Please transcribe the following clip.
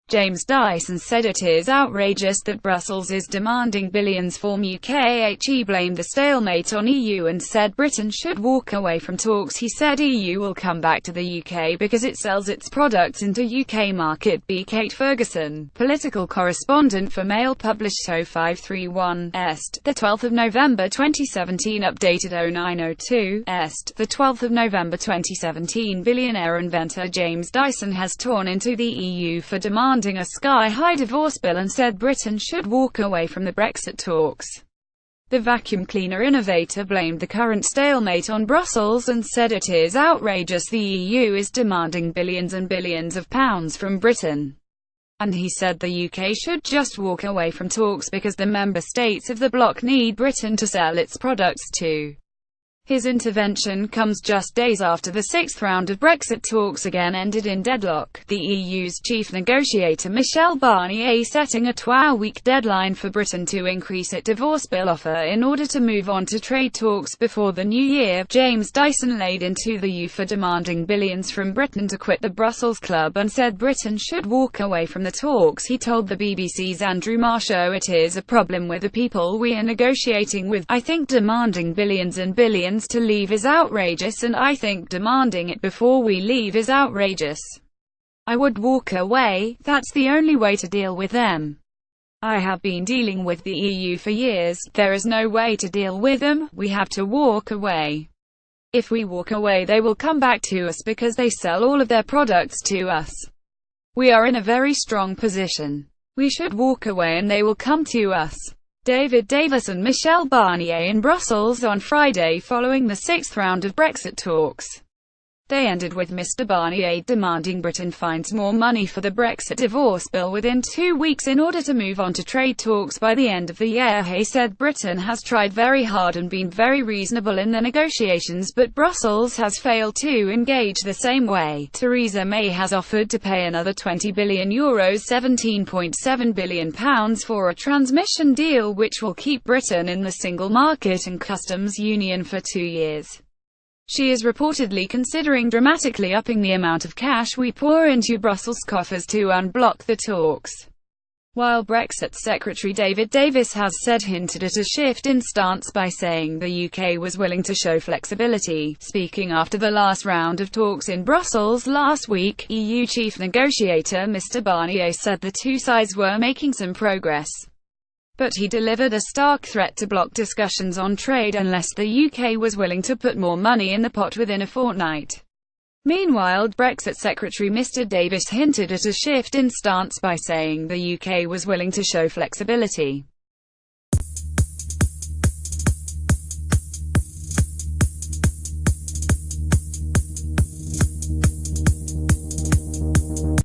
James Dyson said it is outrageous that Brussels is demanding billions from UKHe, blamed the stalemate on EU and said Britain should walk away from talks. He said EU will come back to the UK because it sells its products into UK market. Kate Ferguson, political correspondent for Mail, published 0531 Est, the 12th of November 2017, updated 0902 Est, the 12th of November 2017. Billionaire inventor James Dyson has torn into the EU for demanding a sky-high divorce bill and said Britain should walk away from the Brexit talks. The vacuum cleaner innovator blamed the current stalemate on Brussels and said it is outrageous the EU is demanding billions and billions of pounds from Britain. And he said the UK should just walk away from talks because the member states of the bloc need Britain to sell its products to. His intervention comes just days after the sixth round of Brexit talks again ended in deadlock, the EU's chief negotiator Michel Barnier setting a 12-week deadline for Britain to increase its divorce bill offer in order to move on to trade talks before the new year. James Dyson laid into the EU for demanding billions from Britain to quit the Brussels Club and said Britain should walk away from the talks. He told the BBC's Andrew Marshall, "It is a problem with the people we are negotiating with. I think demanding billions and billions to leave is outrageous, and I think demanding it before we leave is outrageous. I would walk away. That's the only way to deal with them. I have been dealing with the EU for years. There is no way to deal with them. We have to walk away. If we walk away, they will come back to us because they sell all of their products to us. We are in a very strong position. We should walk away and they will come to us." David Davis and Michel Barnier in Brussels on Friday following the sixth round of Brexit talks. They ended with Mr. Barnier demanding Britain finds more money for the Brexit divorce bill within 2 weeks in order to move on to trade talks by the end of the year. He said Britain has tried very hard and been very reasonable in the negotiations, but Brussels has failed to engage the same way. Theresa May has offered to pay another €20 billion, £17.7 billion for a transmission deal which will keep Britain in the single market and customs union for 2 years. She is reportedly considering dramatically upping the amount of cash we pour into Brussels' coffers to unblock the talks. While Brexit Secretary David Davis has hinted at a shift in stance by saying the UK was willing to show flexibility. Speaking after the last round of talks in Brussels last week, EU chief negotiator Mr. Barnier said the two sides were making some progress. But he delivered a stark threat to block discussions on trade unless the UK was willing to put more money in the pot within a fortnight. Meanwhile, Brexit Secretary Mr. Davis hinted at a shift in stance by saying the UK was willing to show flexibility.